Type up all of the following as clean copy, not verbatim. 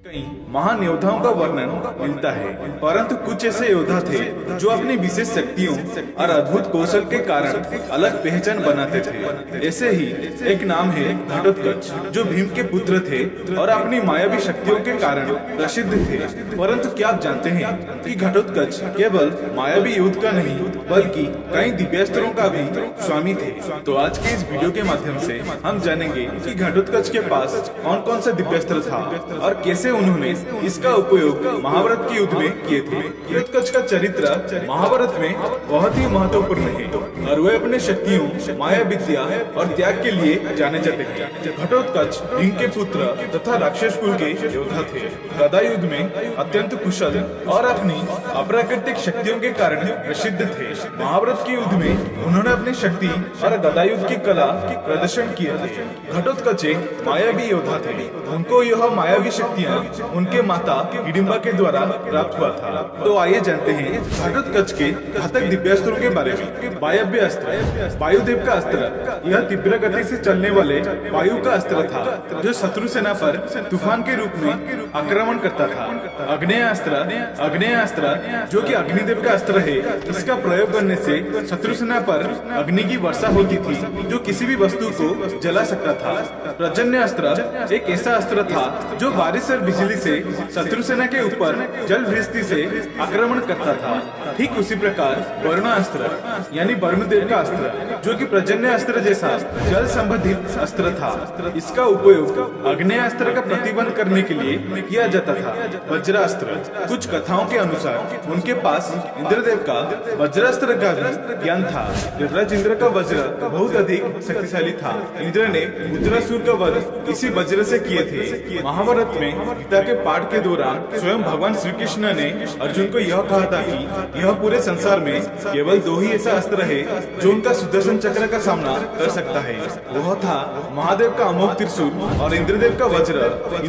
कई महान योद्धाओं का वर्णन मिलता है, परंतु कुछ ऐसे योद्धा थे जो अपनी विशेष शक्तियों और अद्भुत कौशल के कारण अलग पहचान बनाते थे। ऐसे ही एक नाम है घटोत्कच, जो भीम के पुत्र थे और अपनी मायावी शक्तियों के कारण प्रसिद्ध थे। परंतु क्या आप जानते हैं कि घटोत्कच केवल मायावी युद्ध का नहीं बल्कि कई दिव्यास्त्रों का भी स्वामी थे। तो आज के इस वीडियो के माध्यम से हम जानेंगे कि घटोत्कच के पास कौन कौन सा दिव्यास्त्र था और कैसे उन्होंने इसका उपयोग महाभारत के युद्ध में किए थे। घटोत्कच का चरित्र महाभारत में बहुत ही महत्वपूर्ण है और वे अपने शक्तियों, माया विद्या और त्याग के लिए जाने जाते हैं। घटोत्कच भीम के पुत्र तथा राक्षस कुल के योद्धा थे। गदा युद्ध में अत्यंत कुशल और अपनी अप्राकृतिक शक्तियों के कारण प्रसिद्ध थे। महाभारत के युद्ध में उन्होंने अपनी शक्ति और गदा युद्ध की कला प्रदर्शन किए थे। घटोत्कच एक मायावी योद्धा थे। उनको यह मायावी शक्तियाँ उनके माता हिडिंबा के द्वारा प्राप्त हुआ था। तो आइए जानते हैं घटोत्कच के घातक दिव्यास्त्रों के बारे में। वायव्य अस्त्र, वायुदेव का अस्त्र। यह तीव्र गति से चलने वाले वायु का अस्त्र था जो शत्रु सेना पर तूफान के रूप में आक्रमण करता था। अग्नेय अस्त्र जो कि अग्निदेव का अस्त्र है। इसका प्रयोग करने से शत्रु सेना पर अग्नि की वर्षा होती थी जो किसी भी वस्तु को जला सकता था। पर्जन्य अस्त्र एक ऐसा अस्त्र था जो बारिश और बिजली से शत्रु सेना के ऊपर जल वृष्टि से आक्रमण करता था। ठीक उसी प्रकार वरुणास्त्र यानी वरुणदेव का अस्त्र जो कि पर्जन्य अस्त्र जैसा जल संबंधित अस्त्र था। इसका उपयोग अग्नेय अस्त्र का प्रतिबंध करने के लिए किया जाता था। वज्रास्त्र, कुछ कथाओं के अनुसार उनके पास इंद्रदेव का वज्रास्त्र का भी ज्ञान था। देवराज इंद्र का वज्र बहुत अधिक शक्तिशाली था। इंद्र ने उत्तरासुर का वध इसी वज्र से किए थे। महाभारत में गीता के पाठ के दौरान स्वयं भगवान श्री कृष्ण ने अर्जुन को यह कहा था कि यह पूरे संसार में केवल दो ही ऐसा अस्त्र है जो उनका सुदर्शन चक्र का सामना कर सकता है। वह था महादेव का अमोघ त्रिशूल और इंद्रदेव का वज्र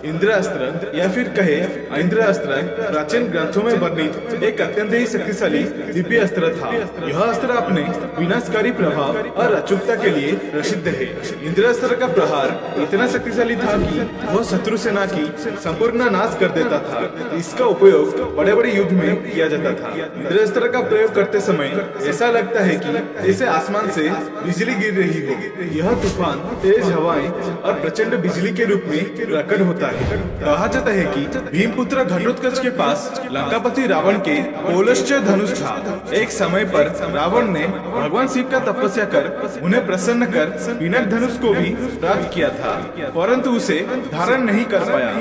इंद्रास्त्र या फिर कहे इंद्रास्त्र प्राचीन ग्रंथों में वर्णित एक अत्यंत ही शक्तिशाली दिव्य अस्त्र था। यह अस्त्र अपने विनाशकारी प्रभाव और अचूकता के लिए प्रसिद्ध है। इंद्रास्त्र का प्रहार इतना शक्तिशाली था कि वह शत्रु सेना की संपूर्ण नाश कर देता था। इसका उपयोग बड़े बड़े युद्ध में किया जाता था। इंद्रास्त्र का प्रयोग करते समय ऐसा लगता है कि जैसे आसमान से बिजली गिर रही हो। यह तूफान, तेज हवाएं और प्रचंड बिजली के रूप में प्रकट होता है। कहा जाता है कि भीमपुत्र घटोत्कच के पास लंकापति रावण के पौलश्च धनुष था। एक समय पर रावण ने भगवान शिव का तपस्या कर उन्हें प्रसन्न कर पिनाक धनुष को भी प्राप्त किया था, परंतु उसे धारण नहीं कर पाया।